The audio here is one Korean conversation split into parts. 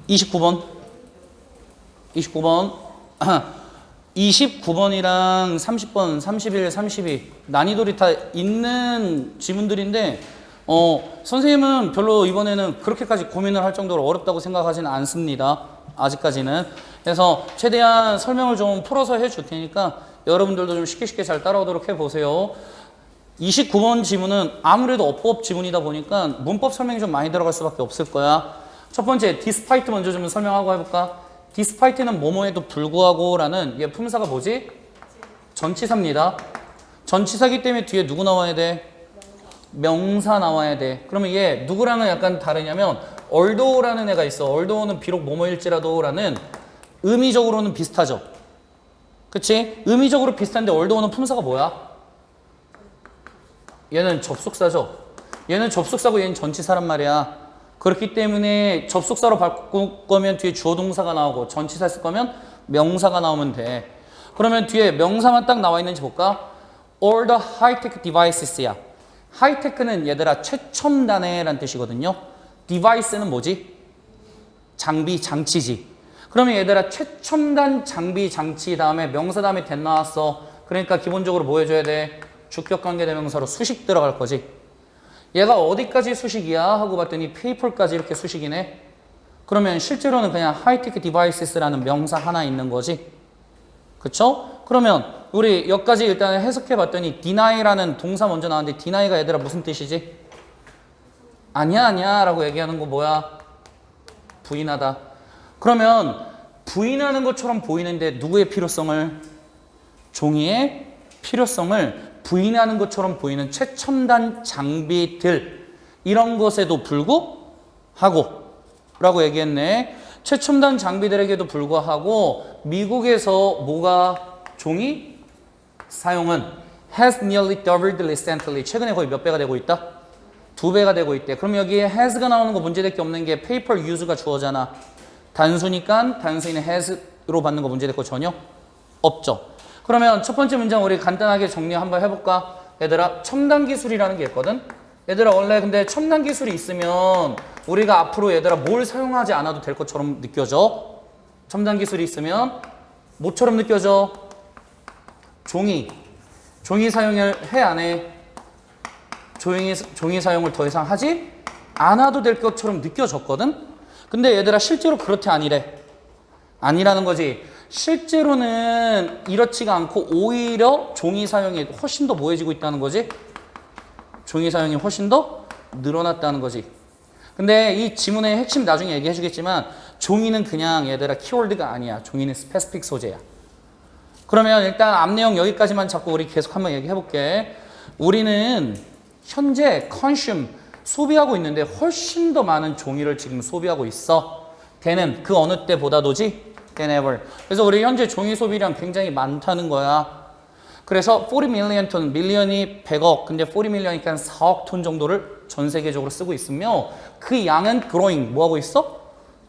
29번. 29번. 29번이랑 30번, 31, 32 난이도리 다 있는 지문들인데 선생님은 별로 이번에는 그렇게까지 고민을 할 정도로 어렵다고 생각하지는 않습니다. 아직까지는. 그래서 최대한 설명을 좀 풀어서 해줄 테니까 여러분들도 좀 쉽게 잘 따라오도록 해보세요. 29번 지문은 아무래도 어법 지문이다 보니까 문법 설명이 좀 많이 들어갈 수밖에 없을 거야. 첫 번째, despite 먼저 좀 설명하고 해볼까? despite는 뭐뭐에도 불구하고 라는 얘 품사가 뭐지? 전치사입니다. 전치사기 때문에 뒤에 누구 나와야 돼? 명사 나와야 돼. 그러면 얘 누구랑은 약간 다르냐면 although라는 애가 있어. although는 비록 뭐뭐일지라도 라는 의미적으로는 비슷하죠. 그치? 의미적으로 비슷한데 although는 품사가 뭐야? 얘는 접속사죠. 얘는 접속사고 얘는 전치사란 말이야. 그렇기 때문에 접속사로 바꿀 거면 뒤에 주어 동사가 나오고 전치사 쓸 거면 명사가 나오면 돼. 그러면 뒤에 명사만 딱 나와 있는지 볼까? All the high-tech devices야. 하이테크는 얘들아 최첨단의 라는 뜻이거든요. device는 뭐지? 장비, 장치지. 그러면 얘들아 최첨단 장비, 장치 다음에 명사 다음에 that 나왔어. 그러니까 기본적으로 뭐 해줘야 돼? 주격관계대명사로 수식 들어갈 거지. 얘가 어디까지 수식이야? 하고 봤더니 paper까지 이렇게 수식이네. 그러면 실제로는 그냥 high-tech devices라는 명사 하나 있는 거지. 그쵸? 그러면 우리 여기까지 일단 해석해 봤더니 deny라는 동사 먼저 나왔는데 deny가 얘들아 무슨 뜻이지? 아니야 라고 얘기하는 거 뭐야? 부인하다. 그러면 부인하는 것처럼 보이는데 누구의 필요성을? 종이의 필요성을 부인하는 것처럼 보이는 최첨단 장비들 이런 것에도 불구하고 라고 얘기했네. 최첨단 장비들에게도 불구하고 미국에서 뭐가 종이 사용은 has nearly doubled recently. 최근에 거의 몇 배가 되고 있다? 2배가 되고 있대. 그럼 여기에 has가 나오는 거 문제될 게 없는 게 paper use가 주어잖아. 단수니까 단수인의 has로 받는 거 문제될 거 전혀 없죠. 그러면 첫 번째 문장 우리 간단하게 정리 한번 해볼까? 얘들아 첨단 기술이라는 게 있거든. 얘들아 원래 근데 첨단 기술이 있으면 우리가 앞으로 얘들아 뭘 사용하지 않아도 될 것처럼 느껴져. 첨단 기술이 있으면 뭐처럼 느껴져? 종이 사용을 해 안 해? 종이 사용을 더 이상 하지 않아도 될 것처럼 느껴졌거든. 근데 얘들아 실제로 그렇대 아니래. 아니라는 거지. 실제로는 이렇지가 않고 오히려 종이 사용이 훨씬 더 뭐해지고 있다는 거지. 종이 사용이 훨씬 더 늘어났다는 거지. 근데 이 지문의 핵심 나중에 얘기해 주겠지만 종이는 그냥 얘들아 키워드가 아니야. 종이는 스페시픽 소재야. 그러면 일단 앞 내용 여기까지만 잡고 우리 계속 한번 얘기해 볼게. 우리는 현재 consume 소비하고 있는데 훨씬 더 많은 종이를 지금 소비하고 있어. 걔는 그 어느 때보다도지 than ever. 그래서 우리 현재 종이 소비량 굉장히 많다는 거야. 그래서 40 밀리언 톤, 밀리언이 100억, 근데 40 밀리언이니까 4억 톤 정도를 전 세계적으로 쓰고 있으며 그 양은 growing, 뭐하고 있어?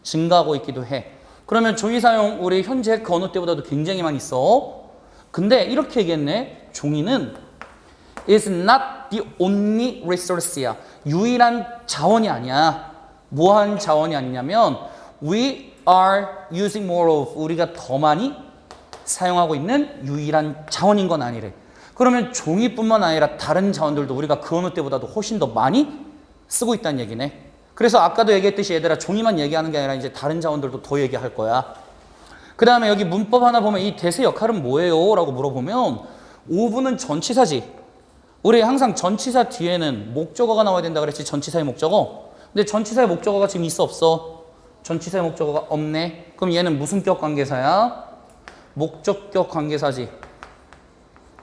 증가하고 있기도 해. 그러면 종이 사용 우리 현재 그 어느 때보다도 굉장히 많이 써. 근데 이렇게 얘기했네. 종이는 is not the only resource야. 유일한 자원이 아니야. 뭐한 자원이 아니냐면 we are using more of, 우리가 더 많이 사용하고 있는 유일한 자원인 건 아니래. 그러면 종이뿐만 아니라 다른 자원들도 우리가 그 어느 때보다도 훨씬 더 많이 쓰고 있다는 얘기네. 그래서 아까도 얘기했듯이 얘들아 종이만 얘기하는 게 아니라 이제 다른 자원들도 더 얘기할 거야. 그 다음에 여기 문법 하나 보면 이 대세 역할은 뭐예요? 라고 물어보면 오브는 전치사지. 우리 항상 전치사 뒤에는 목적어가 나와야 된다 그랬지. 전치사의 목적어. 근데 전치사의 목적어가 지금 있어 없어? 전치사의 목적어가 없네. 그럼 얘는 무슨 격 관계사야? 목적격 관계사지.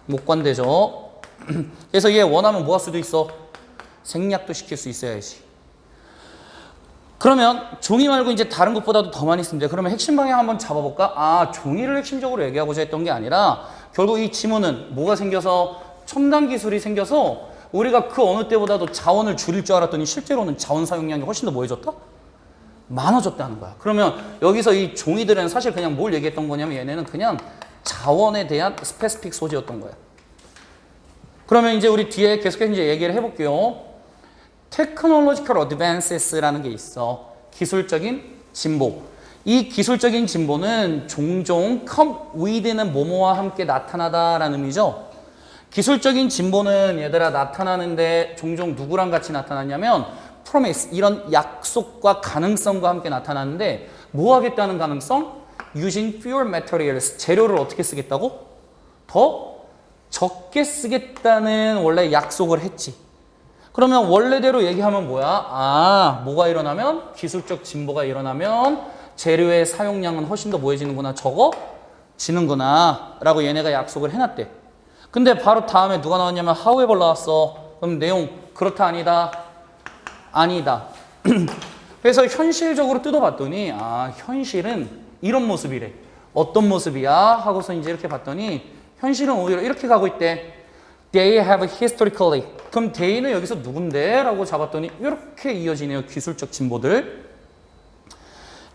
목관대죠. 그래서 얘 원하면 뭐 할 수도 있어? 생략도 시킬 수 있어야지. 그러면 종이 말고 이제 다른 것보다도 더 많이 쓰면 돼. 그러면 핵심 방향 한번 잡아볼까? 아, 종이를 핵심적으로 얘기하고자 했던 게 아니라 결국 이 지문은 뭐가 생겨서 첨단 기술이 생겨서 우리가 그 어느 때보다도 자원을 줄일 줄 알았더니 실제로는 자원 사용량이 훨씬 더 뭐해졌다? 많아졌다는 거야. 그러면 여기서 이 종이들은 사실 그냥 뭘 얘기했던 거냐면 얘네는 그냥 자원에 대한 스페시픽 소재였던 거야. 그러면 이제 우리 뒤에 계속해서 이제 얘기를 해볼게요. Technological advances라는 게 있어. 기술적인 진보. 이 기술적인 진보는 종종 come with는 뭐뭐와 함께 나타나다라는 의미죠. 기술적인 진보는 얘들아 나타나는데 종종 누구랑 같이 나타나냐면 promise, 이런 약속과 가능성과 함께 나타나는데 뭐 하겠다는 가능성? using fewer materials, 재료를 어떻게 쓰겠다고? 더 적게 쓰겠다는 원래 약속을 했지. 그러면 원래대로 얘기하면 뭐야? 뭐가 일어나면? 기술적 진보가 일어나면 재료의 사용량은 훨씬 더 뭐해지는구나, 적어지는구나 라고 얘네가 약속을 해놨대. 근데 바로 다음에 누가 나왔냐면 however 나왔어. 그럼 내용 그렇다 아니다? 아니다. 그래서 현실적으로 뜯어봤더니 현실은 이런 모습이래. 어떤 모습이야? 하고서 이제 이렇게 봤더니 현실은 오히려 이렇게 가고 있대. They have historically. 그럼 they는 여기서 누군데? 라고 잡았더니 이렇게 이어지네요. 기술적 진보들.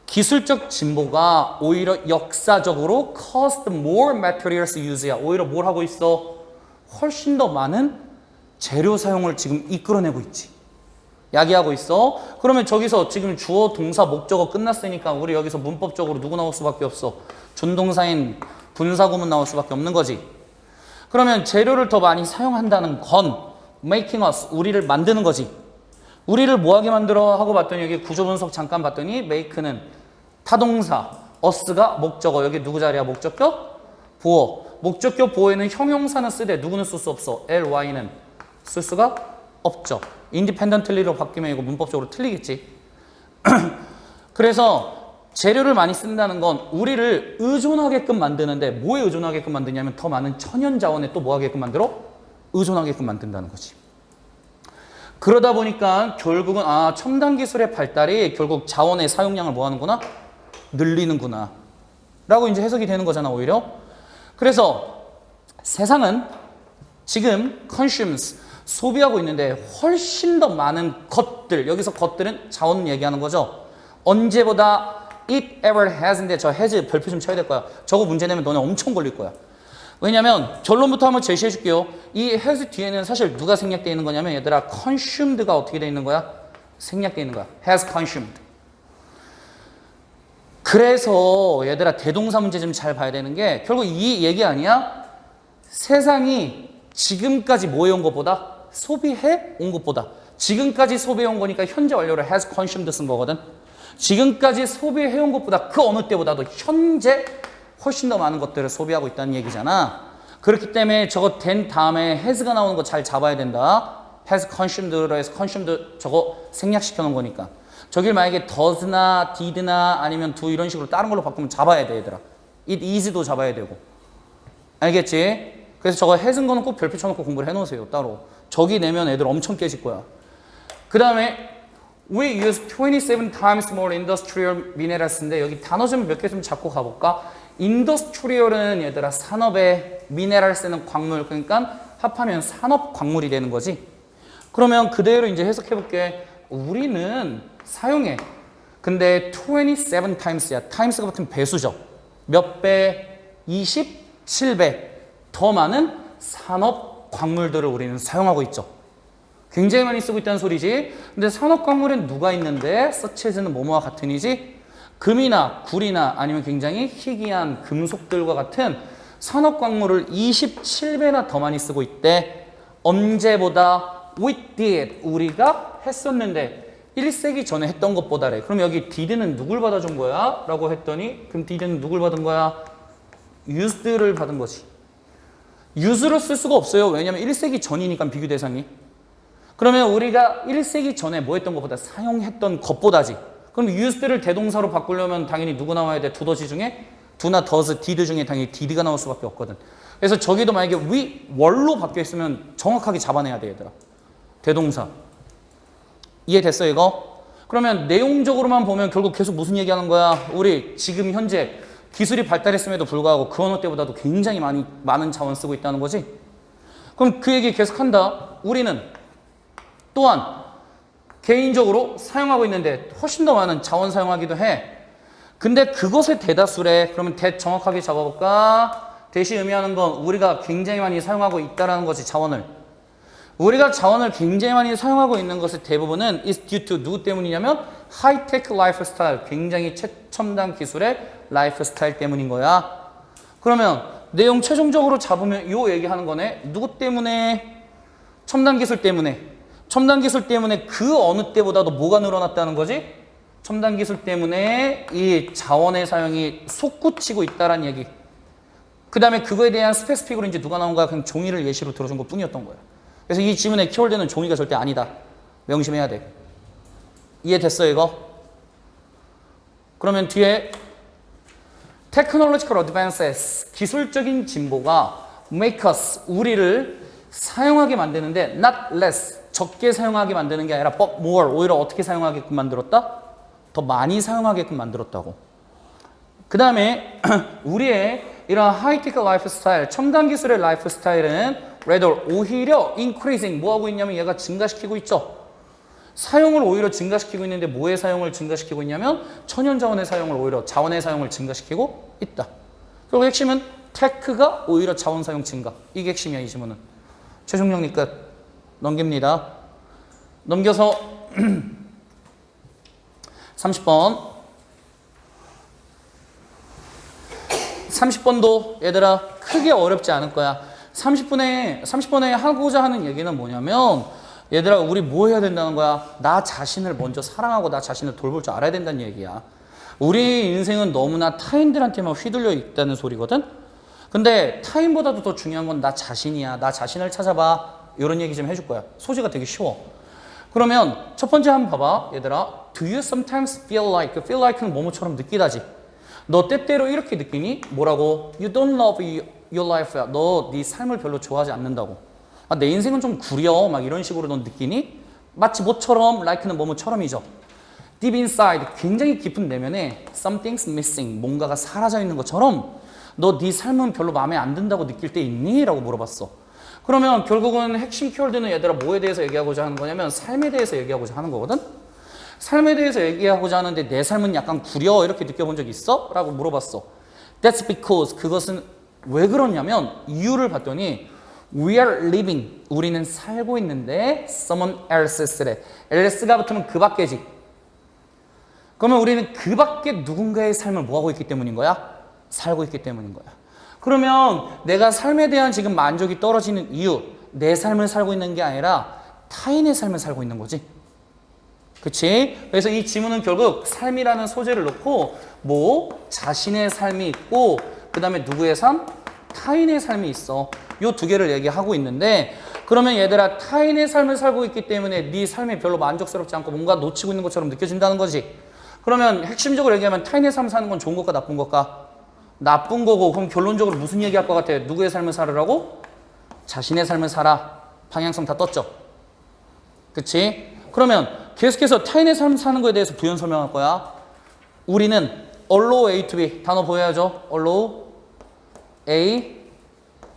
기술적 진보가 오히려 역사적으로 caused more materials use야. 오히려 뭘 하고 있어? 훨씬 더 많은 재료 사용을 지금 이끌어내고 있지. 야기하고 있어. 그러면 저기서 지금 주어, 동사, 목적어 끝났으니까 우리 여기서 문법적으로 누구 나올 수밖에 없어? 준동사인 분사구문 나올 수밖에 없는 거지. 그러면 재료를 더 많이 사용한다는 건 making us, 우리를 만드는 거지. 우리를 뭐하게 만들어? 하고 봤더니 여기 구조 분석 잠깐 봤더니 make는 타동사, us가 목적어, 여기 누구 자리야? 목적격? 보어. 목적격 보어에는 형용사는 쓰되 누구는 쓸 수 없어. ly는 쓸 수가 없죠. independently로 바뀌면 이거 문법적으로 틀리겠지. 그래서 재료를 많이 쓴다는 건 우리를 의존하게끔 만드는데 뭐에 의존하게끔 만드냐면 더 많은 천연 자원에 또 뭐 하게끔 만들어? 의존하게끔 만든다는 거지. 그러다 보니까 결국은 첨단 기술의 발달이 결국 자원의 사용량을 뭐 하는구나? 늘리는구나 라고 이제 해석이 되는 거잖아, 오히려. 그래서 세상은 지금 consumes, 소비하고 있는데 훨씬 더 많은 것들, 여기서 것들은 자원 얘기하는 거죠. 언제보다 it ever has인데 저 has 별표 좀 쳐야 될 거야. 저거 문제 내면 너네 엄청 걸릴 거야. 왜냐면 결론부터 한번 제시해 줄게요. 이 has 뒤에는 사실 누가 생략되어 있는 거냐면 얘들아 consumed가 어떻게 되어 있는 거야? 생략되어 있는 거야. has consumed. 그래서 얘들아 대동사 문제 좀 잘 봐야 되는 게 결국 이 얘기 아니야? 세상이 지금까지 뭐 해온 것보다 소비해 온 것보다 지금까지 소비해 온 거니까 현재 완료를 has consumed 쓴 거거든. 지금까지 소비해 온 것보다 그 어느 때보다도 현재 훨씬 더 많은 것들을 소비하고 있다는 얘기잖아. 그렇기 때문에 저거 된 다음에 has가 나오는 거 잘 잡아야 된다. has consumed로 해서 consumed 저거 생략시켜 놓은 거니까. 저길 만약에 does나 did나 아니면 do 이런 식으로 다른 걸로 바꾸면 잡아야 돼, 얘들아. it is도 잡아야 되고. 알겠지? 그래서 저거 has인 거는 꼭 별표 쳐놓고 공부를 해놓으세요, 따로. 저기 내면 애들 엄청 깨질 거야. 그 다음에 we use 27 times more industrial minerals인데 여기 단어 좀 몇 개 좀 잡고 가볼까? industrial은 얘들아 산업의 minerals는 광물, 그러니까 합하면 산업 광물이 되는 거지. 그러면 그대로 이제 해석해볼게. 우리는 사용해. 근데 27 times야. times가 같은 배수죠. 몇 배? 27배. 더 많은 산업 광물들을 우리는 사용하고 있죠. 굉장히 많이 쓰고 있다는 소리지. 근데 산업 광물엔 누가 있는데 서치에서는 뭐뭐와 같으니지? 금이나 구리나 아니면 굉장히 희귀한 금속들과 같은 산업 광물을 27배나 더 많이 쓰고 있대. 언제보다? We did. 우리가 했었는데 1세기 전에 했던 것보다래. 그럼 여기 did는 누굴 받아준 거야? 라고 했더니 그럼 did는 누굴 받은 거야? used를 받은 거지. use로 쓸 수가 없어요. 왜냐면 1세기 전이니까 비교 대상이. 그러면 우리가 1세기 전에 뭐 했던 것보다 사용했던 것보다지. 그럼 used를 대동사로 바꾸려면 당연히 누구 나와야 돼? 두더지 중에? do나 does, did 중에 당연히 did가 나올 수밖에 없거든. 그래서 저기도 만약에 we were로 바뀌어 있으면 정확하게 잡아내야 돼, 얘들아. 대동사. 이해됐어, 이거? 그러면 내용적으로만 보면 결국 계속 무슨 얘기하는 거야? 우리 지금 현재 기술이 발달했음에도 불구하고 그 어느 때보다도 굉장히 많은 자원 쓰고 있다는 거지. 그럼 그 얘기 계속한다. 우리는 또한 개인적으로 사용하고 있는데 훨씬 더 많은 자원 사용하기도 해. 근데 그것의 대다수래. 그러면 대 정확하게 잡아볼까? 대시 의미하는 건 우리가 굉장히 많이 사용하고 있다는 거지, 자원을. 우리가 자원을 굉장히 많이 사용하고 있는 것의 대부분은 is due to 누구 때문이냐면 하이테크 라이프 스타일, 굉장히 최첨단 기술의 라이프 스타일 때문인 거야. 그러면 내용 최종적으로 잡으면 요 얘기하는 거네. 누구 때문에? 첨단 기술 때문에. 첨단 기술 때문에 그 어느 때보다도 뭐가 늘어났다는 거지? 첨단 기술 때문에 이 자원의 사용이 솟구치고 있다라는 얘기. 그 다음에 그거에 대한 스페시픽으로 이제 누가 나온가 그냥 종이를 예시로 들어준 것 뿐이었던 거야. 그래서 이 지문의 키워드는 종이가 절대 아니다. 명심해야 돼. 이해됐어 이거? 그러면 뒤에 Technological advances, 기술적인 진보가 make us, 우리를 사용하게 만드는데 not less, 적게 사용하게 만드는 게 아니라 but more, 오히려 어떻게 사용하게끔 만들었다? 더 많이 사용하게끔 만들었다고. 그 다음에 우리의 이런 하이테크 라이프 스타일, 첨단 기술의 라이프 스타일은 rather, 오히려 increasing, 뭐하고 있냐면 얘가 증가시키고 있죠. 사용을 오히려 증가시키고 있는데 뭐의 사용을 증가시키고 있냐면 천연자원의 사용을 오히려 자원의 사용을 증가시키고 있다. 그리고 핵심은 테크가 오히려 자원 사용 증가. 이게 핵심이야 이 지문은. 최종 정리 끝. 넘깁니다. 넘겨서 30번. 30번도 얘들아 크게 어렵지 않을 거야. 30번에 하고자 하는 얘기는 뭐냐면 얘들아 우리 뭐 해야 된다는 거야? 나 자신을 먼저 사랑하고 나 자신을 돌볼 줄 알아야 된다는 얘기야. 우리 인생은 너무나 타인들한테만 휘둘려 있다는 소리거든? 근데 타인보다도 더 중요한 건 나 자신이야. 나 자신을 찾아봐. 이런 얘기 좀 해줄 거야. 소재가 되게 쉬워. 그러면 첫 번째 한번 봐봐. 얘들아 Do you sometimes feel like? feel like는 뭐뭐처럼 느끼다지. 너 때때로 이렇게 느끼니? 뭐라고? You don't love your life야. 너 네 삶을 별로 좋아하지 않는다고. 아, 내 인생은 좀 구려. 막 이런 식으로 넌 느끼니? 마치 뭐처럼? like는 뭐뭐처럼이죠. Deep inside, 굉장히 깊은 내면에 something's missing, 뭔가가 사라져 있는 것처럼 너 네 삶은 별로 마음에 안 든다고 느낄 때 있니? 라고 물어봤어. 그러면 결국은 핵심 키워드는 얘들아 뭐에 대해서 얘기하고자 하는 거냐면 삶에 대해서 얘기하고자 하는 거거든? 삶에 대해서 얘기하고자 하는데 내 삶은 약간 구려 이렇게 느껴본 적 있어? 라고 물어봤어. That's because, 그것은 왜 그러냐면 이유를 봤더니 We are living, 우리는 살고 있는데 someone else's래. else가 붙으면 그 밖에지. 그러면 우리는 그 밖에 누군가의 삶을 뭐하고 있기 때문인 거야? 살고 있기 때문인 거야. 그러면 내가 삶에 대한 지금 만족이 떨어지는 이유, 내 삶을 살고 있는 게 아니라 타인의 삶을 살고 있는 거지. 그치? 그래서 이 지문은 결국 삶이라는 소재를 놓고 뭐 자신의 삶이 있고 그 다음에 누구의 삶? 타인의 삶이 있어. 요 두 개를 얘기하고 있는데 그러면 얘들아 타인의 삶을 살고 있기 때문에 네 삶이 별로 만족스럽지 않고 뭔가 놓치고 있는 것처럼 느껴진다는 거지. 그러면 핵심적으로 얘기하면 타인의 삶 사는 건 좋은 것과 나쁜 것과? 나쁜 거고 그럼 결론적으로 무슨 얘기할 것 같아? 누구의 삶을 살으라고? 자신의 삶을 살아. 방향성 다 떴죠? 그치? 그러면 계속해서 타인의 삶 사는 거에 대해서 부연 설명할 거야. 우리는 allow A to B 단어 보여야죠. allow A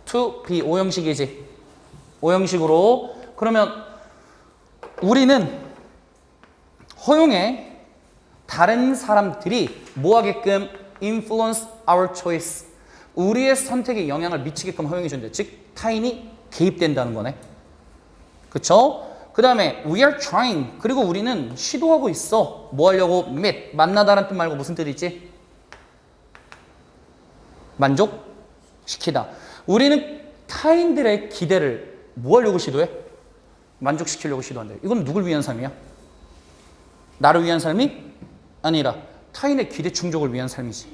to B 오형식이지. 오형식으로 그러면 우리는 허용해 다른 사람들이 뭐 하게끔 influence our choice 우리의 선택에 영향을 미치게끔 허용해 준대. 즉 타인이 개입된다는 거네. 그쵸? 그 다음에 we are trying 그리고 우리는 시도하고 있어. 뭐 하려고? meet 만나다라는 뜻 말고 무슨 뜻 있지? 만족시키다. 우리는 타인들의 기대를 뭐 하려고 시도해? 만족시키려고 시도한대. 이건 누굴 위한 삶이야? 나를 위한 삶이 아니라 타인의 기대 충족을 위한 삶이지.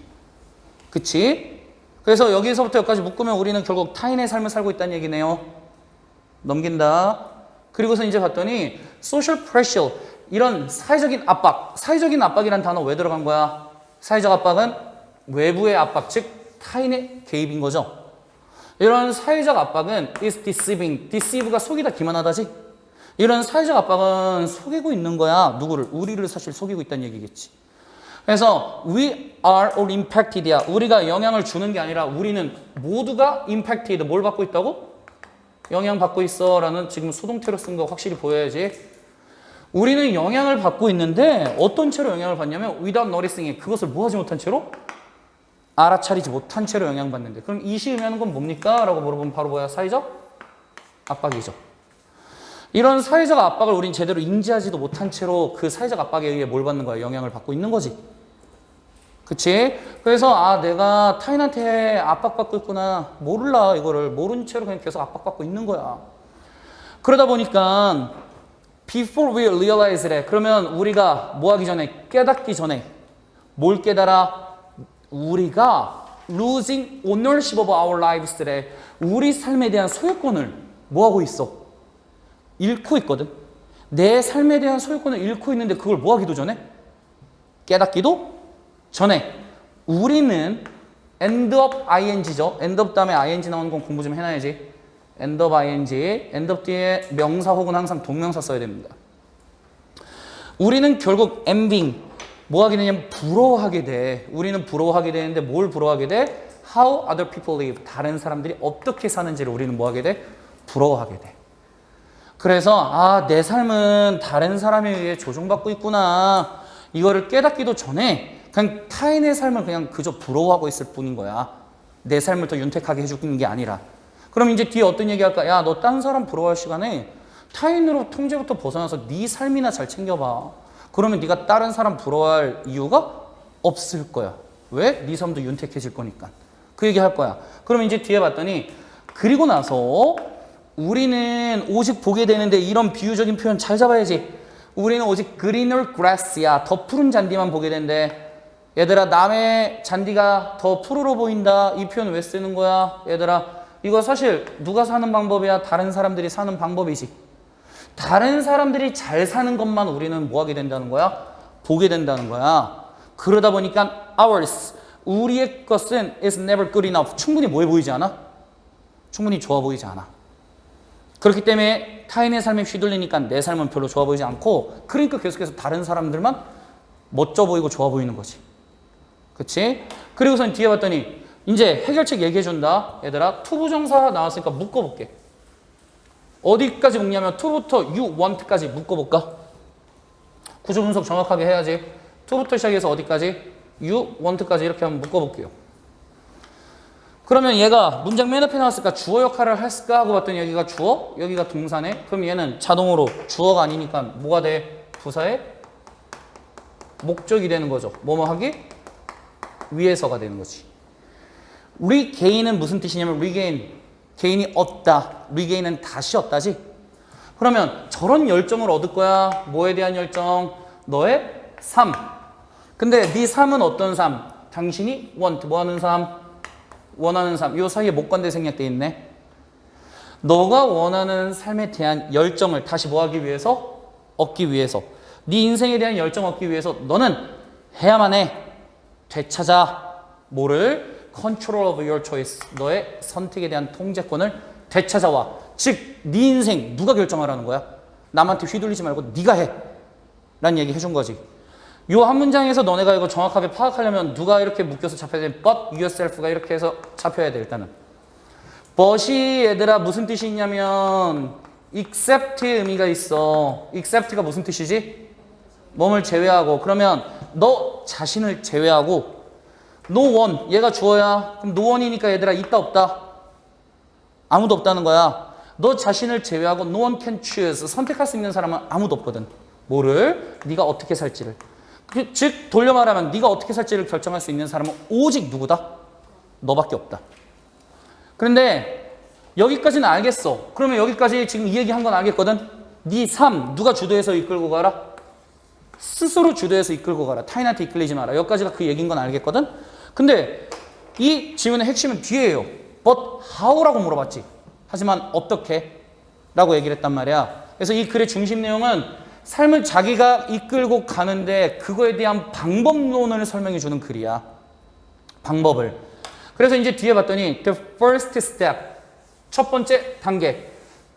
그치? 그래서 여기서부터 여기까지 묶으면 우리는 결국 타인의 삶을 살고 있다는 얘기네요. 넘긴다. 그리고서 이제 봤더니 social pressure 이런 사회적인 압박. 사회적인 압박이란 단어 왜 들어간 거야? 사회적 압박은 외부의 압박, 즉 타인의 개입인 거죠. 이런 사회적 압박은 is deceiving. deceive가 속이다 기만하다지. 이런 사회적 압박은 속이고 있는 거야. 누구를? 우리를 사실 속이고 있다는 얘기겠지. 그래서 we are all impacted야. 우리가 영향을 주는 게 아니라 우리는 모두가 impacted. 뭘 받고 있다고? 영향받고 있어 라는 지금 수동태로 쓴 거 확실히 보여야지. 우리는 영향을 받고 있는데 어떤 채로 영향을 받냐면 without noticing. 그것을 뭐 하지 못한 채로? 알아차리지 못한 채로 영향받는데 그럼 이 시 의미하는 건 뭡니까? 라고 물어보면 바로 뭐야? 사회적 압박이죠. 이런 사회적 압박을 우린 제대로 인지하지도 못한 채로 그 사회적 압박에 의해 뭘 받는 거야? 영향을 받고 있는 거지. 그치? 그래서 아 내가 타인한테 압박받고 있구나. 몰라 이거를. 모른 채로 그냥 계속 압박받고 있는 거야. 그러다 보니까 before we realize it. 그러면 우리가 뭐 하기 전에? 깨닫기 전에 뭘 깨달아? 우리가 losing ownership of our lives래. 우리 삶에 대한 소유권을 뭐 하고 있어? 잃고 있거든. 내 삶에 대한 소유권을 잃고 있는데 그걸 뭐 하기도 전에? 깨닫기도 전에. 우리는 end of ing죠. end of 다음에 ing 나오는 건 공부 좀 해놔야지. end of ing, end of 뒤에 명사 혹은 항상 동명사 써야 됩니다. 우리는 결국 envying, 뭐 하게 되냐면 부러워하게 돼. 우리는 부러워하게 되는데 뭘 부러워하게 돼? How other people live. 다른 사람들이 어떻게 사는지를 우리는 뭐 하게 돼? 부러워하게 돼. 그래서 아, 내 삶은 다른 사람에 의해 조종받고 있구나. 이거를 깨닫기도 전에 그냥 타인의 삶을 그냥 그저 부러워하고 있을 뿐인 거야. 내 삶을 더 윤택하게 해주는 게 아니라. 그럼 이제 뒤에 어떤 얘기 할까? 야, 너 딴 사람 부러워할 시간에 타인으로 통제부터 벗어나서 네 삶이나 잘 챙겨봐. 그러면 네가 다른 사람 부러워할 이유가 없을 거야. 왜? 네 삶도 윤택해질 거니까. 그 얘기 할 거야. 그럼 이제 뒤에 봤더니 그리고 나서 우리는 오직 보게 되는데 이런 비유적인 표현 잘 잡아야지. 우리는 오직 greener grass야. 더 푸른 잔디만 보게 된대. 얘들아 남의 잔디가 더 푸르러 보인다. 이 표현 왜 쓰는 거야? 얘들아 이거 사실 누가 사는 방법이야? 다른 사람들이 사는 방법이지. 다른 사람들이 잘 사는 것만 우리는 뭐 하게 된다는 거야? 보게 된다는 거야. 그러다 보니까 ours, 우리의 것은 is never good enough. 충분히 뭐해 보이지 않아? 충분히 좋아 보이지 않아. 그렇기 때문에 타인의 삶에 휘둘리니까 내 삶은 별로 좋아 보이지 않고 그러니까 계속해서 다른 사람들만 멋져 보이고 좋아 보이는 거지. 그치? 그리고선 뒤에 봤더니 이제 해결책 얘기해준다. 얘들아 투부정사 나왔으니까 묶어볼게. 어디까지 묶냐면 to부터 you want까지 묶어볼까? 구조 분석 정확하게 해야지. to부터 시작해서 어디까지? you want까지 이렇게 한번 묶어볼게요. 그러면 얘가 문장 맨 앞에 나왔을까? 주어 역할을 했을까? 하고 봤더니 여기가 주어, 여기가 동사네. 그럼 얘는 자동으로 주어가 아니니까 뭐가 돼? 부사의 목적이 되는 거죠. 뭐뭐 하기? 위에서가 되는 거지. regain은 무슨 뜻이냐면 regain, 개인이 얻다. regain은 다시 얻다지. 그러면 저런 열정을 얻을 거야. 뭐에 대한 열정? 너의 삶. 근데 네 삶은 어떤 삶? 당신이 want, 뭐 하는 삶? 원하는 삶. 이 사이에 목관대 생략돼 있네. 너가 원하는 삶에 대한 열정을 다시 뭐 하기 위해서? 얻기 위해서. 네 인생에 대한 열정 얻기 위해서 너는 해야만 해. 되찾아. 뭐를? Control of your choice. 너의 선택에 대한 통제권을 되찾아와. 즉, 네 인생 누가 결정하라는 거야? 남한테 휘둘리지 말고 네가 해. 라는 얘기 해준 거지. 요 한 문장에서 너네가 이거 정확하게 파악하려면 누가 이렇게 묶여서 잡혀야 돼? But yourself가 이렇게 해서 잡혀야 돼, 일단은. but이 얘들아 무슨 뜻이 있냐면 except의 의미가 있어. except가 무슨 뜻이지? 몸을 제외하고. 그러면 너 자신을 제외하고 no one, 얘가 주어야. 그럼 no one이니까 얘들아 있다 없다? 아무도 없다는 거야. 너 자신을 제외하고 no one can choose. 선택할 수 있는 사람은 아무도 없거든. 뭐를? 네가 어떻게 살지를. 즉 돌려 말하면 네가 어떻게 살지를 결정할 수 있는 사람은 오직 누구다? 너밖에 없다. 그런데 여기까지는 알겠어. 그러면 여기까지 지금 이 얘기한 건 알겠거든. 네 삶 누가 주도해서 이끌고 가라? 스스로 주도해서 이끌고 가라. 타인한테 이끌리지 마라. 여기까지가 그 얘기인 건 알겠거든. 근데 이 질문의 핵심은 뒤에요. But how라고 물어봤지. 하지만 어떻게? 라고 얘기를 했단 말이야. 그래서 이 글의 중심 내용은 삶을 자기가 이끌고 가는데 그거에 대한 방법론을 설명해 주는 글이야. 방법을. 그래서 이제 뒤에 봤더니 the first step, 첫 번째 단계.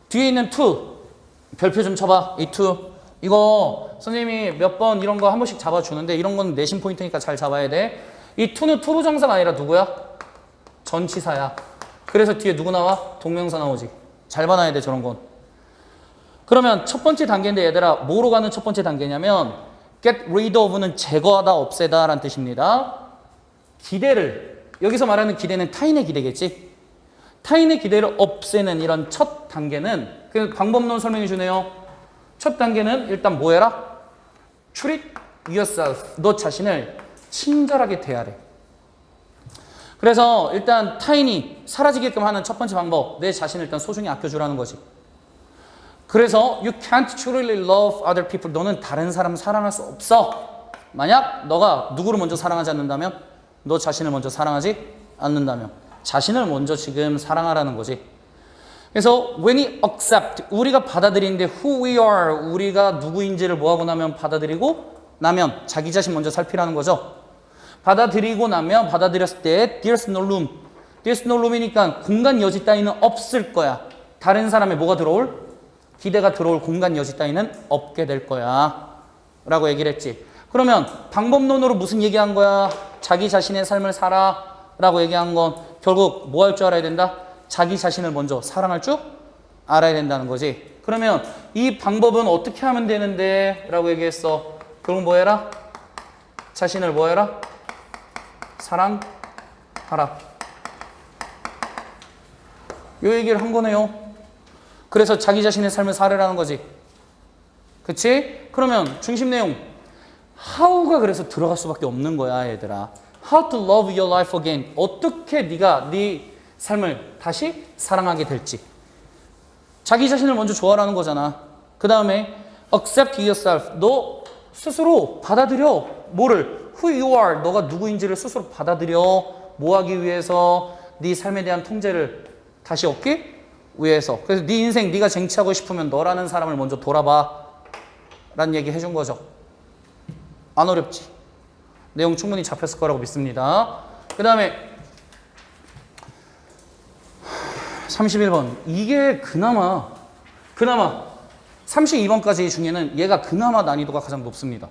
뒤에 있는 to, 별표 좀 쳐봐. 이 to. 이거 선생님이 몇 번 이런 거 한 번씩 잡아주는데 이런 건 내신 포인트니까 잘 잡아야 돼. 이 to는 투부정사가 아니라 누구야? 전치사야. 그래서 뒤에 누구 나와? 동명사 나오지. 잘 봐놔야 돼, 저런 건. 그러면 첫 번째 단계인데 얘들아 뭐로 가는 첫 번째 단계냐면 get rid of는 제거하다, 없애다 라는 뜻입니다. 기대를, 여기서 말하는 기대는 타인의 기대겠지. 타인의 기대를 없애는 이런 첫 단계는 그 방법론 설명해 주네요. 첫 단계는 일단 뭐 해라? Treat yourself. 너 자신을 친절하게 대하래. 그래서 일단 타인이 사라지게끔 하는 첫 번째 방법, 내 자신을 일단 소중히 아껴주라는 거지. 그래서 you can't truly love other people. 너는 다른 사람 사랑할 수 없어. 만약 너가 누구를 먼저 사랑하지 않는다면, 너 자신을 먼저 사랑하지 않는다면, 자신을 먼저 지금 사랑하라는 거지. 그래서 when we accept, 우리가 받아들이는데 who we are, 우리가 누구인지를 뭐하고 나면 받아들이고 나면 자기 자신 먼저 살피라는 거죠. 받아들이고 나면 받아들였을 때 there's no room. there's no room이니까 공간 여지 따위는 없을 거야. 다른 사람의 뭐가 들어올? 기대가 들어올 공간 여지 따위는 없게 될 거야 라고 얘기를 했지. 그러면 방법론으로 무슨 얘기한 거야? 자기 자신의 삶을 살아 라고 얘기한 건 결국 뭐 할 줄 알아야 된다? 자기 자신을 먼저 사랑할 줄 알아야 된다는 거지. 그러면 이 방법은 어떻게 하면 되는데? 라고 얘기했어. 그럼 뭐 해라? 자신을 뭐 해라? 사랑하라. 요 얘기를 한 거네요. 그래서 자기 자신의 삶을 살으라는 거지. 그치? 그러면 중심 내용 how가 그래서 들어갈 수밖에 없는 거야 얘들아. How to love your life again. 어떻게 네가 네 삶을 다시 사랑하게 될지. 자기 자신을 먼저 좋아하라는 거잖아. 그 다음에 accept yourself. 너 스스로 받아들여. 뭐를? Who you are. 너가 누구인지를 스스로 받아들여. 뭐 하기 위해서? 네 삶에 대한 통제를 다시 얻기 위해서. 그래서 네 인생 네가 쟁취하고 싶으면 너라는 사람을 먼저 돌아봐 라는 얘기 해준 거죠. 안 어렵지? 내용 충분히 잡혔을 거라고 믿습니다. 그 다음에 31번. 이게 그나마 32번까지 중에는 얘가 그나마 난이도가 가장 높습니다.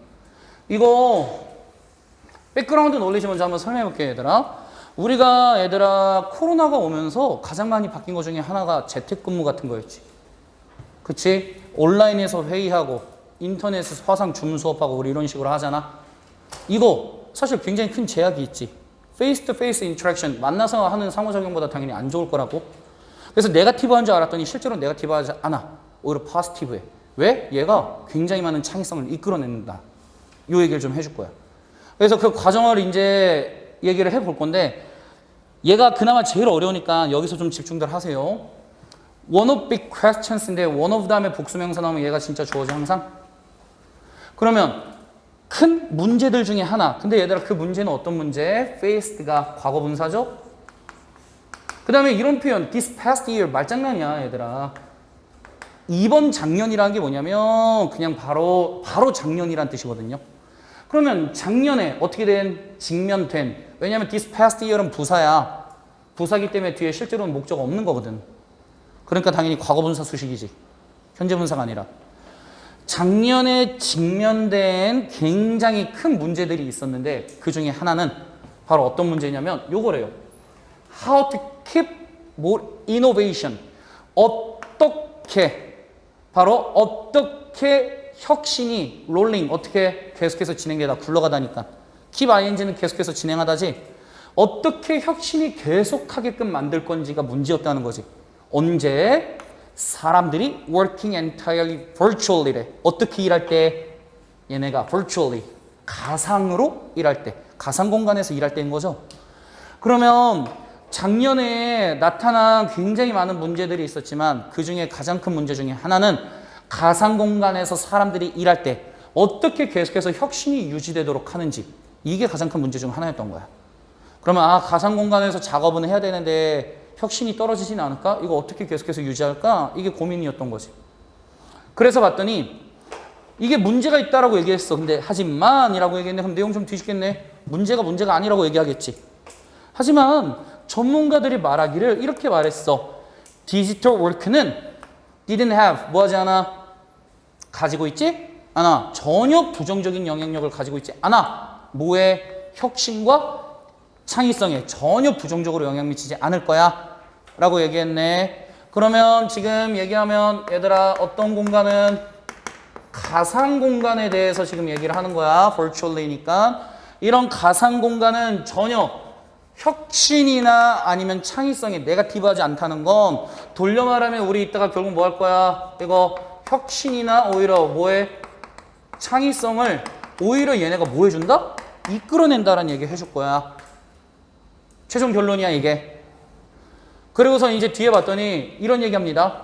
이거 백그라운드 놀리지 먼저 한번 설명해 볼게요 얘들아. 우리가 얘들아 코로나가 오면서 가장 많이 바뀐 것 중에 하나가 재택근무 같은 거였지. 그치? 온라인에서 회의하고 인터넷에서 화상 줌 수업하고 우리 이런 식으로 하잖아. 이거 사실 굉장히 큰 제약이 있지. 페이스 투 페이스 인터랙션, 만나서 하는 상호작용보다 당연히 안 좋을 거라고. 그래서 네거티브한 줄 알았더니 실제로 네거티브하지 않아. 오히려 포지티브해. 왜? 얘가 굉장히 많은 창의성을 이끌어낸다. 이 얘기를 좀 해줄 거야. 그래서 그 과정을 이제 얘기를 해볼 건데 얘가 그나마 제일 어려우니까 여기서 좀 집중들 하세요. One of big questions인데 one of 다음에 복수명사 나오면 얘가 진짜 주어져 항상. 그러면 큰 문제들 중에 하나. 근데 얘들아 그 문제는 어떤 문제? faced가 과거분사죠. 그 다음에 이런 표현 this past year 말장난이야 얘들아. 이번 작년이라는 게 뭐냐면 그냥 바로 작년이란 뜻이거든요. 그러면 작년에 어떻게 된? 직면된. 왜냐면 this past year은 부사야. 부사기 때문에 뒤에 실제로는 목적 없는 거거든. 그러니까 당연히 과거분사 수식이지. 현재분사가 아니라. 작년에 직면된 굉장히 큰 문제들이 있었는데 그 중에 하나는 바로 어떤 문제냐면 요거래요. How to keep more innovation. 어떻게 혁신이 롤링 어떻게 계속해서 진행되다 굴러가다니까. keep ing는 계속해서 진행하다지. 어떻게 혁신이 계속하게끔 만들 건지가 문제였다는 거지. 언제? 사람들이 working entirely virtually래. 어떻게 일할 때? 얘네가 virtually 가상으로 일할 때, 가상 공간에서 일할 때인 거죠. 그러면 작년에 나타난 굉장히 많은 문제들이 있었지만 그 중에 가장 큰 문제 중에 하나는 가상 공간에서 사람들이 일할 때 어떻게 계속해서 혁신이 유지되도록 하는지, 이게 가장 큰 문제 중 하나였던 거야. 그러면 가상 공간에서 작업은 해야 되는데 혁신이 떨어지진 않을까? 이거 어떻게 계속해서 유지할까? 이게 고민이었던 거지. 그래서 봤더니 이게 문제가 있다라고 얘기했어. 근데 하지만이라고 얘기했네. 그럼 내용 좀 뒤집겠네. 문제가 아니라고 얘기하겠지. 하지만 전문가들이 말하기를 이렇게 말했어. 디지털 워크는 didn't have 뭐 하지 않아? 가지고 있지 않아. 전혀 부정적인 영향력을 가지고 있지 않아. 뭐에? 혁신과 창의성에 전혀 부정적으로 영향 미치지 않을 거야 라고 얘기했네. 그러면 지금 얘기하면 얘들아 어떤 공간은 가상 공간에 대해서 지금 얘기를 하는 거야. virtually니까. 이런 가상 공간은 전혀 혁신이나 아니면 창의성이 네거티브하지 않다는 건 돌려 말하면 우리 이따가 결국 뭐 할 거야? 이거 혁신이나 오히려 뭐해? 창의성을 오히려 얘네가 뭐 해준다? 이끌어낸다라는 얘기 해줄 거야. 최종 결론이야 이게. 그리고서 이제 뒤에 봤더니 이런 얘기합니다.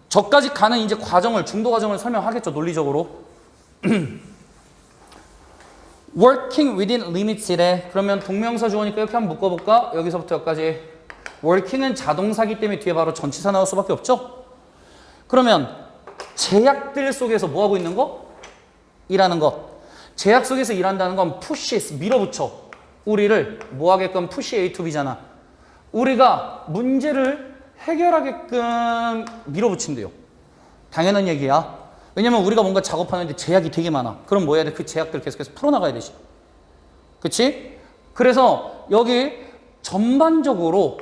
저까지 가는 이제 과정을 중도 과정을 설명하겠죠 논리적으로. working within limits이래. 그러면 동명사 주어니까 이렇게 한번 묶어볼까? 여기서부터 여기까지. working은 자동사기 때문에 뒤에 바로 전치사 나올 수밖에 없죠. 그러면 제약들 속에서 뭐 하고 있는 거? 일하는 것. 제약 속에서 일한다는 건 pushes, 밀어붙여. 우리를 뭐 하게끔 push A to B잖아. 우리가 문제를 해결하게끔 밀어붙인대요. 당연한 얘기야. 왜냐면 우리가 뭔가 작업하는데 제약이 되게 많아. 그럼 뭐 해야 돼? 그 제약들 계속해서 풀어나가야 되지. 그치? 그래서 여기 전반적으로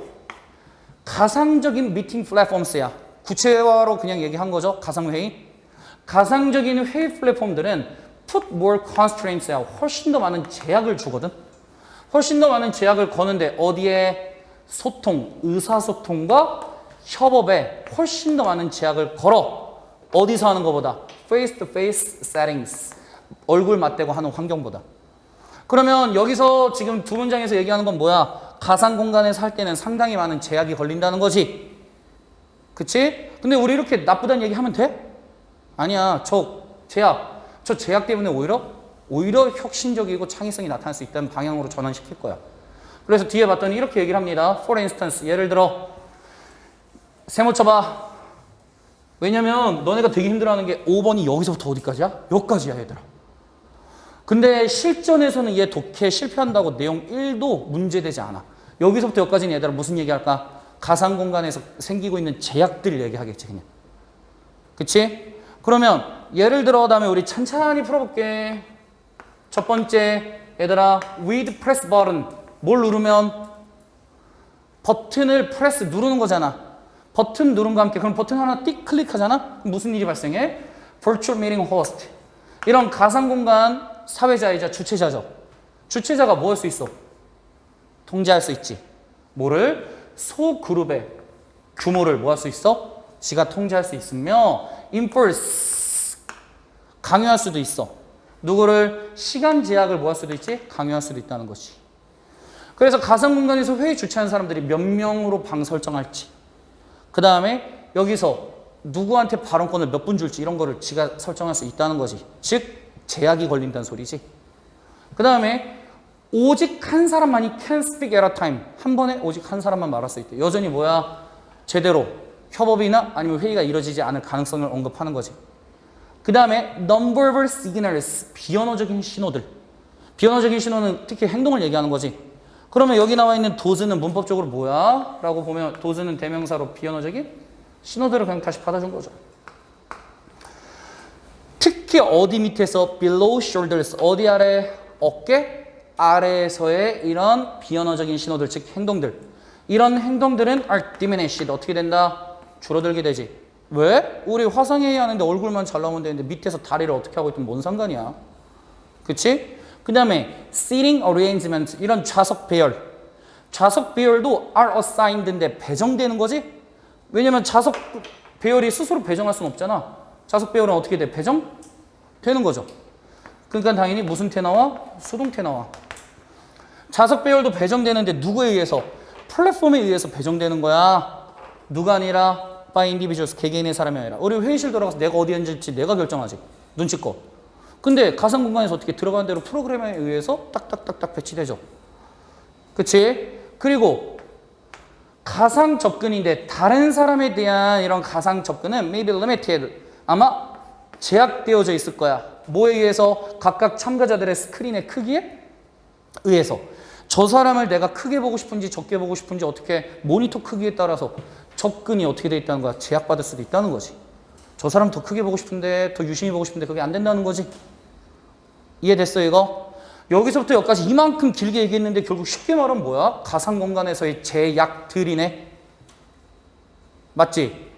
가상적인 미팅 플랫폼스야. 구체화로 그냥 얘기한 거죠. 가상회의. 가상적인 회의 플랫폼들은 put more constraints야. 훨씬 더 많은 제약을 주거든. 훨씬 더 많은 제약을 거는데 어디에? 소통, 의사소통과 협업에 훨씬 더 많은 제약을 걸어. 어디서 하는 것보다? face to face settings. 얼굴 맞대고 하는 환경보다. 그러면 여기서 지금 두 문장에서 얘기하는 건 뭐야? 가상 공간에서 할 때는 상당히 많은 제약이 걸린다는 거지. 그치? 근데 우리 이렇게 나쁘다는 얘기 하면 돼? 아니야. 저 제약 때문에 오히려 혁신적이고 창의성이 나타날 수 있다는 방향으로 전환시킬 거야. 그래서 뒤에 봤더니 이렇게 얘기를 합니다. For instance, 예를 들어 세모 쳐봐. 왜냐면 너네가 되게 힘들어하는 게 5번이 여기서부터 어디까지야? 여기까지야 얘들아. 근데 실전에서는 얘 독해 실패한다고 내용 1도 문제되지 않아. 여기서부터 여기까지는 얘들아 무슨 얘기할까? 가상 공간에서 생기고 있는 제약들 얘기하겠지 그냥. 그치? 그러면 예를 들어 다음에 우리 찬찬히 풀어볼게. 첫 번째 얘들아 with press button. 뭘 누르면? 버튼을 프레스 누르는 거잖아. 버튼 누름과 함께 그럼 버튼 하나 띡 클릭하잖아? 무슨 일이 발생해? Virtual Meeting Host. 이런 가상공간 사회자이자 주체자죠. 주체자가 뭐 할 수 있어? 통제할 수 있지. 뭐를? 소그룹의 규모를 뭐 할 수 있어? 지가 통제할 수 있으며 enforce. 강요할 수도 있어. 누구를? 시간 제약을 뭐 할 수도 있지? 강요할 수도 있다는 것이. 그래서 가상공간에서 회의 주최하는 사람들이 몇 명으로 방 설정할지, 그 다음에 여기서 누구한테 발언권을 몇 분 줄지 이런 거를 지가 설정할 수 있다는 거지. 즉 제약이 걸린다는 소리지. 그 다음에 오직 한 사람만이 can speak at a time. 한 번에 오직 한 사람만 말할 수 있대. 여전히 뭐야? 제대로 협업이나 아니면 회의가 이루어지지 않을 가능성을 언급하는 거지. 그 다음에 non-verbal signals. 비언어적인 신호들. 비언어적인 신호는 특히 행동을 얘기하는 거지. 그러면 여기 나와 있는 does는 문법적으로 뭐야? 라고 보면 does는 대명사로 비언어적인 신호들을 그냥 다시 받아준 거죠. 특히 어디 밑에서 below shoulders, 어디 아래? 어깨 아래에서의 이런 비언어적인 신호들, 즉 행동들. 이런 행동들은 are diminished. 어떻게 된다? 줄어들게 되지. 왜? 우리 화상회의 하는데 얼굴만 잘 나오면 되는데 밑에서 다리를 어떻게 하고 있든 뭔 상관이야. 그치? 그 다음에 seating arrangement. 이런 좌석 배열. 좌석 배열도 are assigned인데 배정되는 거지? 왜냐면 좌석 배열이 스스로 배정할 수는 없잖아. 좌석 배열은 어떻게 돼? 배정되는 거죠. 그러니까 당연히 무슨 태 나와? 수동태 나와. 좌석 배열도 배정되는데 누구에 의해서? 플랫폼에 의해서 배정되는 거야. 누가 아니라 by individuals, 개개인의 사람이 아니라. 우리 회의실 들어가서 내가 어디 앉을지 내가 결정하지. 눈치껏. 근데 가상 공간에서 어떻게 들어가는 대로 프로그램에 의해서 딱딱딱딱 배치되죠. 그치? 그리고 가상 접근인데 다른 사람에 대한 이런 가상 접근은 maybe limited. 아마 제약되어져 있을 거야. 뭐에 의해서? 각각 참가자들의 스크린의 크기에 의해서. 저 사람을 내가 크게 보고 싶은지 적게 보고 싶은지 어떻게 모니터 크기에 따라서 접근이 어떻게 돼 있다는 거야. 제약받을 수도 있다는 거지. 저 사람 더 크게 보고 싶은데 더 유심히 보고 싶은데 그게 안 된다는 거지. 이해됐어 이거? 여기서부터 여기까지 이만큼 길게 얘기했는데 결국 쉽게 말하면 뭐야? 가상 공간에서의 제약들이네. 맞지?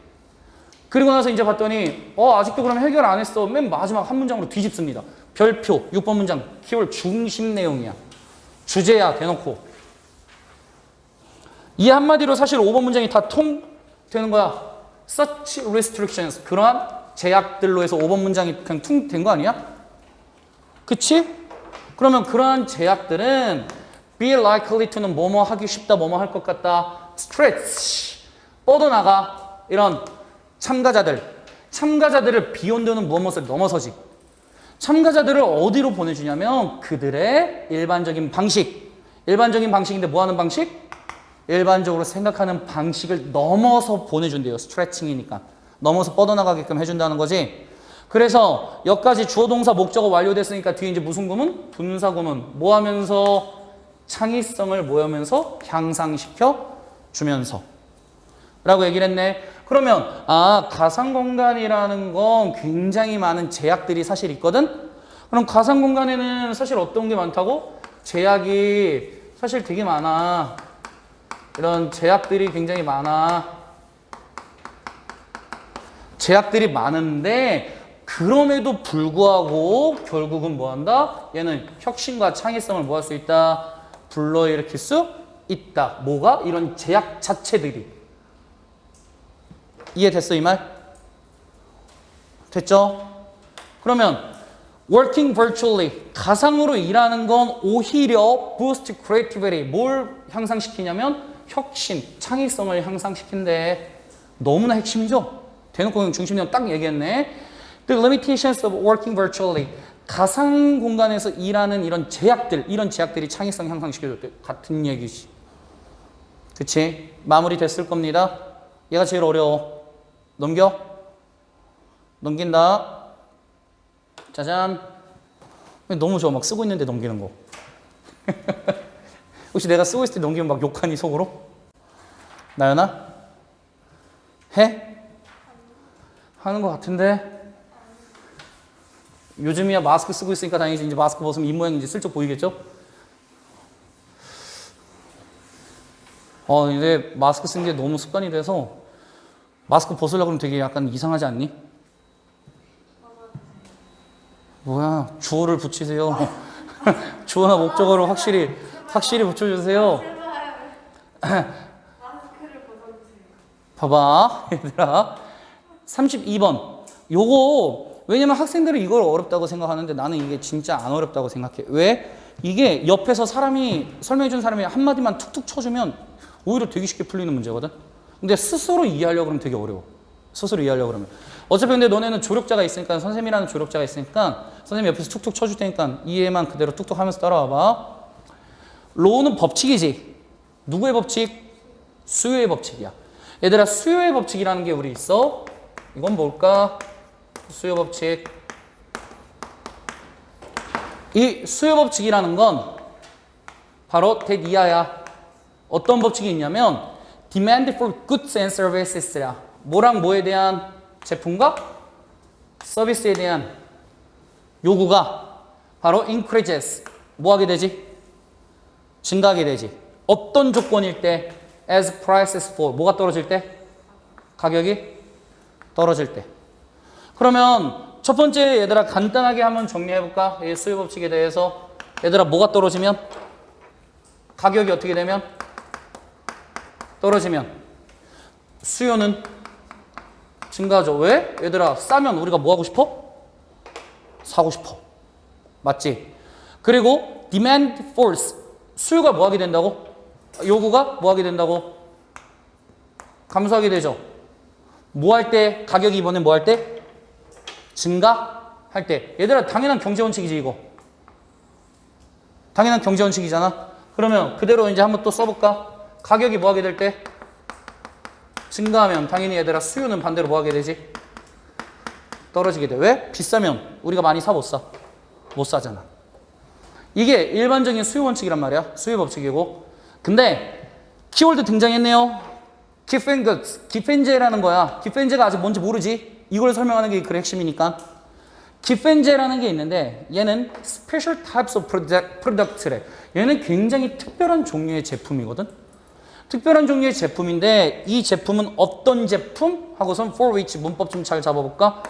그리고 나서 이제 봤더니 아직도 그럼 해결 안 했어. 맨 마지막 한 문장으로 뒤집습니다. 별표 6번 문장 키워드 중심 내용이야. 주제야 대놓고. 이 한마디로 사실 5번 문장이 다 통되는 거야. Such restrictions. 그러한 제약들로 해서 5번 문장이 그냥 퉁된 거 아니야? 그치? 그러면 그러한 제약들은 be likely to는 뭐뭐 하기 쉽다, 뭐뭐 할 것 같다. stretch. 뻗어나가. 이런 참가자들을 비욘드는 무엇을 넘어서지. 참가자들을 어디로 보내주냐면 그들의 일반적인 방식. 일반적인 방식인데 뭐 하는 방식? 일반적으로 생각하는 방식을 넘어서 보내준대요. 스트레칭이니까. 넘어서 뻗어나가게끔 해준다는 거지. 그래서 여기까지 주어 동사 목적어 완료됐으니까 뒤에 이제 무슨 구문? 분사 구문. 뭐 하면서? 창의성을 뭐 하면서? 향상시켜 주면서. 라고 얘기를 했네. 그러면 가상 공간이라는 건 굉장히 많은 제약들이 사실 있거든. 그럼 가상 공간에는 사실 어떤 게 많다고? 제약이 사실 되게 많아. 이런 제약들이 굉장히 많아. 제약들이 많은데 그럼에도 불구하고 결국은 뭐 한다? 얘는 혁신과 창의성을 뭐 할 수 있다? 불러일으킬 수 있다. 뭐가? 이런 제약 자체들이. 이해됐어 이 말? 됐죠? 그러면 working virtually 가상으로 일하는 건 오히려 boost creativity 뭘 향상시키냐면 혁신, 창의성을 향상시킨대. 너무나 핵심이죠? 대놓고 그냥 중심되면 딱 얘기했네. The limitations of working virtually 가상 공간에서 일하는 이런 제약들이 창의성 향상시켜줬대. 같은 얘기지. 그치? 마무리 됐을 겁니다. 얘가 제일 어려워. 넘긴다. 짜잔. 너무 좋아. 막 쓰고 있는데 넘기는 거. 혹시 내가 쓰고 있을 때 넘기면 막 욕하니 속으로? 나연아? 해? 하는 거 같은데? 요즘이야 마스크 쓰고 있으니까 다행이지. 이제 마스크 벗으면 입모양이 이제 슬쩍 보이겠죠? 이제 마스크 쓴 게 너무 습관이 돼서 마스크 벗으려고 하면 되게 약간 이상하지 않니? 뭐야, 주어를 붙이세요. 주어나 목적어를 확실히 붙여주세요. 마스크를 벗어주세요. 봐봐, 얘들아. 32번. 요거, 왜냐면 학생들은 이걸 어렵다고 생각하는데 나는 이게 진짜 안 어렵다고 생각해. 왜? 이게 옆에서 설명해준 사람이 한마디만 툭툭 쳐주면 오히려 되게 쉽게 풀리는 문제거든? 근데 스스로 이해하려고 그러면 되게 어려워. 스스로 이해하려고 그러면. 어차피 근데 너네는 조력자가 있으니까, 선생님이라는 조력자가 있으니까 선생님 옆에서 툭툭 쳐줄 테니까 이해만 그대로 툭툭 하면서 따라와봐. 로우는 법칙이지. 누구의 법칙? 수요의 법칙이야. 얘들아, 수요의 법칙이라는 게 우리 있어. 이건 뭘까? 수요 법칙. 이 수요 법칙이라는 건 바로 that 이하야. 어떤 법칙이 있냐면 demand for goods and services야. 뭐랑 뭐에 대한? 제품과 서비스에 대한 요구가 바로 increases. 뭐 하게 되지? 증가하게 되지. 어떤 조건일 때? as prices fall. 뭐가 떨어질 때? 가격이 떨어질 때. 그러면 첫 번째 얘들아 간단하게 한번 정리해볼까? 이 수요 법칙에 대해서. 얘들아 뭐가 떨어지면? 가격이 어떻게 되면? 떨어지면 수요는 증가하죠. 왜? 얘들아 싸면 우리가 뭐 하고 싶어? 사고 싶어. 맞지? 그리고 demand falls. 수요가 뭐 하게 된다고? 요구가 뭐 하게 된다고? 감소하게 되죠. 뭐 할 때? 가격이 이번엔 뭐 할 때? 증가할 때. 얘들아 당연한 경제원칙이지 이거. 당연한 경제원칙이잖아. 그러면 그대로 이제 한번 또 써볼까? 가격이 뭐 하게 될 때? 증가하면 당연히 얘들아 수요는 반대로 뭐 하게 되지? 떨어지게 돼. 왜? 비싸면 우리가 많이 사 못 사? 못 사잖아. 이게 일반적인 수요 원칙이란 말이야. 수요 법칙이고. 근데 키워드 등장했네요. 기펜goods. 기펜제라는 거야. 기펜제가 아직 뭔지 모르지? 이걸 설명하는 게 그 핵심이니까. 기펜제라는 게 있는데 얘는 special types of product래. 얘는 굉장히 특별한 종류의 제품이거든. 특별한 종류의 제품인데 이 제품은 어떤 제품? 하고선 for which 문법 좀 잘 잡아볼까?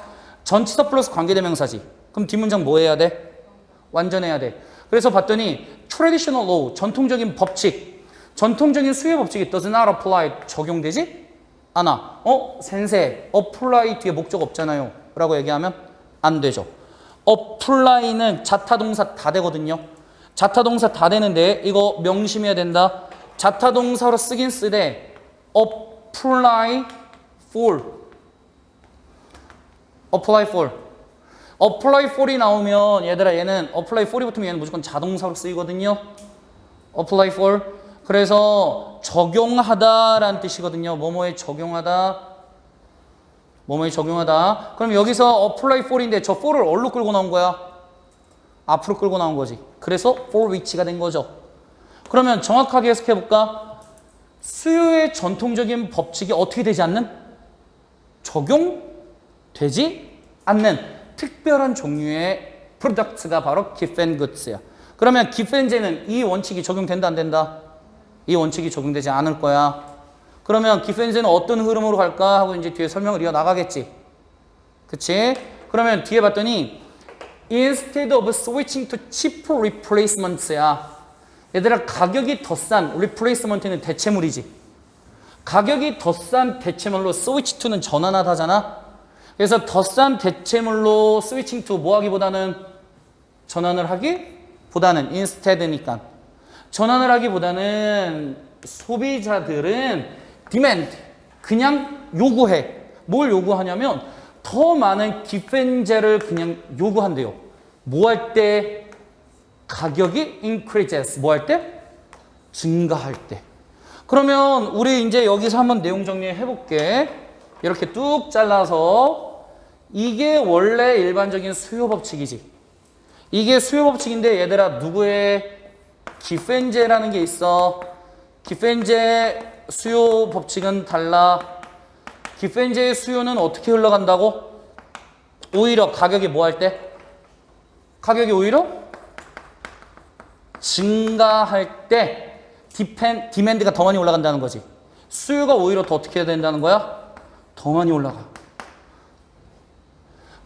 전치사 플러스 관계대명사지. 그럼 뒷문장 뭐 해야 돼? 완전해야 돼. 그래서 봤더니 traditional law, 전통적인 법칙. 전통적인 수요 법칙이 does not apply 적용되지 않아. 센세 apply 뒤에 목적 없잖아요 라고 얘기하면 안 되죠. apply는 자타동사 다 되거든요. 자타동사 다 되는데 이거 명심해야 된다. 자타동사로 쓰긴 쓰되 apply for apply for이 나오면 얘들아 얘는 apply for이 붙으면 얘는 무조건 자동사로 쓰이거든요. apply for 그래서 적용하다라는 뜻이거든요. 뭐뭐에 적용하다. 뭐뭐에 적용하다. 그럼 여기서 apply for인데 저 for를 어디로 끌고 나온 거야? 앞으로 끌고 나온 거지. 그래서 for which가 된 거죠. 그러면 정확하게 해석해 볼까? 수요의 전통적인 법칙이 어떻게 되지 않는? 적용되지 않는 특별한 종류의 프로덕트가 바로 기펜 굿즈야. 그러면 기펜제는 이 원칙이 적용된다 안 된다? 이 원칙이 적용되지 않을 거야. 그러면 기펜제는 어떤 흐름으로 갈까 하고 이제 뒤에 설명을 이어 나가겠지. 그치? 그러면 뒤에 봤더니 instead of switching to cheaper replacements야. 얘들아 가격이 더 싼 replacement는 대체물이지. 가격이 더 싼 대체물로 switch to는 전환하다잖아. 그래서 더 싼 대체물로 switching to 뭐 하기보다는 전환을 하기보다는 instead니까 전환을 하기보다는 소비자들은 demand 그냥 요구해. 뭘 요구하냐면 더 많은 기펜제를 그냥 요구한대요. 뭐 할 때? 가격이 increases. 뭐 할 때? 증가할 때. 그러면 우리 이제 여기서 한번 내용 정리해 볼게. 이렇게 뚝 잘라서 이게 원래 일반적인 수요 법칙이지. 이게 수요 법칙인데 얘들아 누구의 기펜제라는 게 있어. 기펜제 수요 법칙은 달라. 기펜제의 수요는 어떻게 흘러간다고? 오히려 가격이 뭐 할 때? 가격이 오히려 증가할 때 디맨드가 더 많이 올라간다는 거지. 수요가 오히려 더 어떻게 해야 된다는 거야? 더 많이 올라가.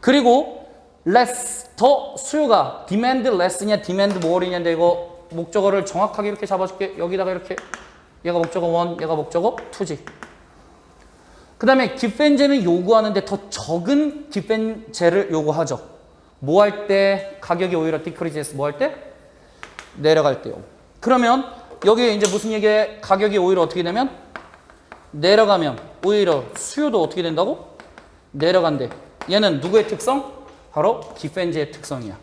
그리고 less 더 수요가 demand less냐 demand more냐인데 이거 목적어를 정확하게 이렇게 잡아줄게. 여기다가 이렇게 얘가 목적어 1, 얘가 목적어 2지. 그 다음에 기펜제는 요구하는데 더 적은 기펜제를 요구하죠. 뭐 할 때? 가격이 오히려 decreases. 뭐 할 때? 내려갈 때요. 그러면 여기에 이제 무슨 얘기에 가격이 오히려 어떻게 되면? 내려가면 오히려 수요도 어떻게 된다고? 내려간대. 얘는 누구의 특성? 바로 기펜제의 특성이야.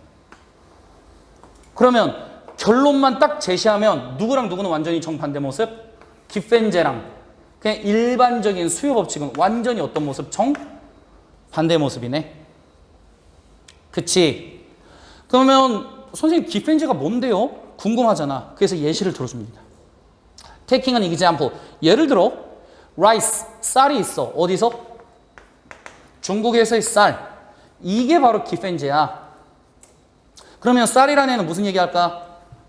그러면 결론만 딱 제시하면 누구랑 누구는 완전히 정반대 모습? 기펜제랑 그냥 일반적인 수요 법칙은 완전히 어떤 모습? 정반대 모습이네. 그치? 그러면 선생님 기펜제가 뭔데요? 궁금하잖아. 그래서 예시를 들어줍니다. Taking an example. 예를 들어 rice, 쌀이 있어. 어디서? 중국에서의 쌀. 이게 바로 기펜제야. 그러면 쌀이라는 애는 무슨 얘기할까?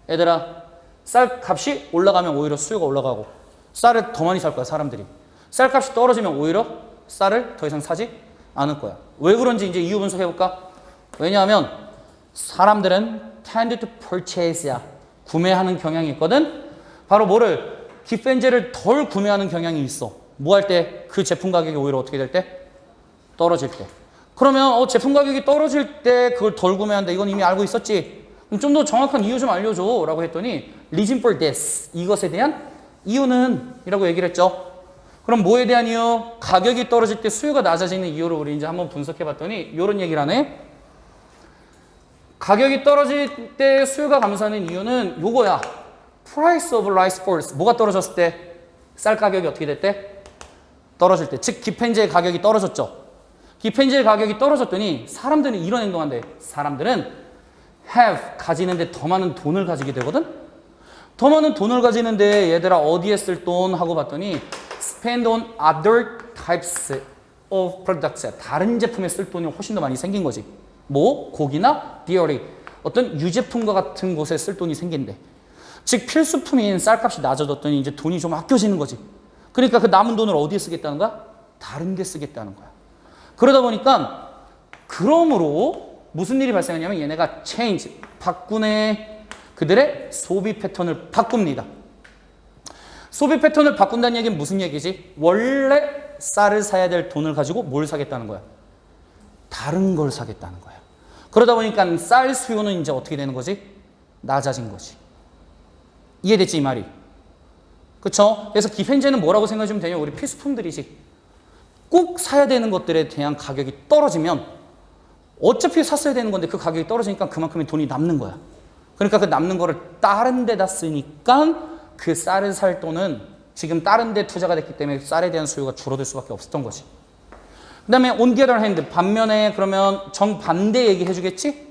얘들아 쌀 값이 올라가면 오히려 수요가 올라가고 쌀을 더 많이 살 거야 사람들이. 쌀 값이 떨어지면 오히려 쌀을 더 이상 사지 않을 거야. 왜 그런지 이제 이유 분석해볼까? 왜냐하면 사람들은 tend to purchase야. 구매하는 경향이 있거든. 바로 뭐를? 기펜제를 덜 구매하는 경향이 있어. 뭐 할 때? 그 제품 가격이 오히려 어떻게 될 때? 떨어질 때. 그러면 제품 가격이 떨어질 때 그걸 덜 구매한다. 이건 이미 알고 있었지. 그럼 좀 더 정확한 이유 좀 알려줘 라고 했더니 reason for this. 이것에 대한 이유는 이라고 얘기를 했죠. 그럼 뭐에 대한 이유? 가격이 떨어질 때 수요가 낮아지는 이유를 우리 이제 한번 분석해 봤더니 이런 얘기를 하네. 가격이 떨어질 때 수요가 감소하는 이유는 요거야. price of rice falls. 뭐가 떨어졌을 때? 쌀 가격이 어떻게 될 때? 떨어질 때. 즉 기펜제의 가격이 떨어졌죠. 기펜제의 가격이 떨어졌더니 사람들은 이런 행동한대. 사람들은 have 가지는데 더 많은 돈을 가지게 되거든. 더 많은 돈을 가지는데 얘들아 어디에 쓸 돈 하고 봤더니 spend on other types of products. 다른 제품에 쓸 돈이 훨씬 더 많이 생긴 거지. 뭐 고기나 dairy 어떤 유제품과 같은 곳에 쓸 돈이 생긴대. 즉 필수품인 쌀값이 낮아졌더니 이제 돈이 좀 아껴지는 거지. 그러니까 그 남은 돈을 어디에 쓰겠다는 거야? 다른 데 쓰겠다는 거야. 그러다 보니까 그러므로 무슨 일이 발생하냐면 얘네가 change 바꾸네. 그들의 소비 패턴을 바꿉니다. 소비 패턴을 바꾼다는 얘기는 무슨 얘기지? 원래 쌀을 사야 될 돈을 가지고 뭘 사겠다는 거야? 다른 걸 사겠다는 거야. 그러다 보니까 쌀 수요는 이제 어떻게 되는 거지? 낮아진 거지. 이해됐지 이 말이? 그쵸? 그래서 기펜제는 뭐라고 생각하시면 되냐? 우리 필수품들이지. 꼭 사야 되는 것들에 대한 가격이 떨어지면 어차피 샀어야 되는 건데 그 가격이 떨어지니까 그만큼의 돈이 남는 거야. 그러니까 그 남는 거를 다른 데다 쓰니까 그 쌀을 살 돈은 지금 다른 데 투자가 됐기 때문에 쌀에 대한 수요가 줄어들 수밖에 없었던 거지. 그 다음에 on the other hand, 반면에 그러면 정반대 얘기 해주겠지?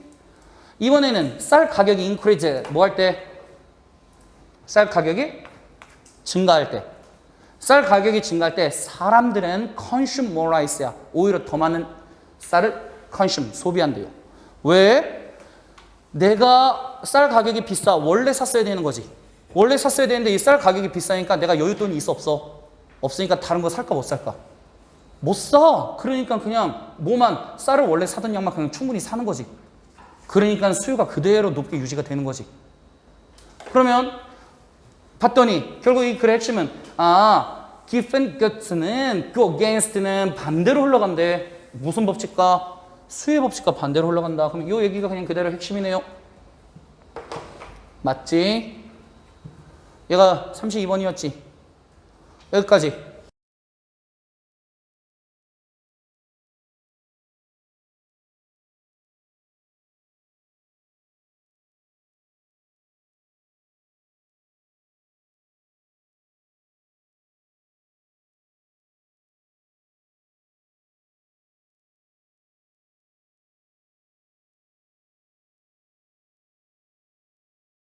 이번에는 쌀 가격이 increase, 뭐 할 때? 쌀 가격이 증가할 때. 쌀 가격이 증가할 때 사람들은 consume more rice야. 오히려 더 많은 쌀을 consume, 소비한대요. 왜? 내가 쌀 가격이 비싸. 원래 샀어야 되는 거지. 원래 샀어야 되는데 이 쌀 가격이 비싸니까 내가 여윳돈이 있어 없어? 없으니까 다른 거 살까 못 살까? 못 사. 그러니까 그냥 뭐만 쌀을 원래 사던 양만 그냥 충분히 사는 거지. 그러니까 수요가 그대로 높게 유지가 되는 거지. 그러면 봤더니 결국 이 글의 핵심은 given got는 그 against는 반대로 흘러간대. 무슨 법칙과? 수요의 법칙과 반대로 흘러간다. 그럼 이 얘기가 그냥 그대로 핵심이네요. 맞지? 얘가 32번이었지. 여기까지.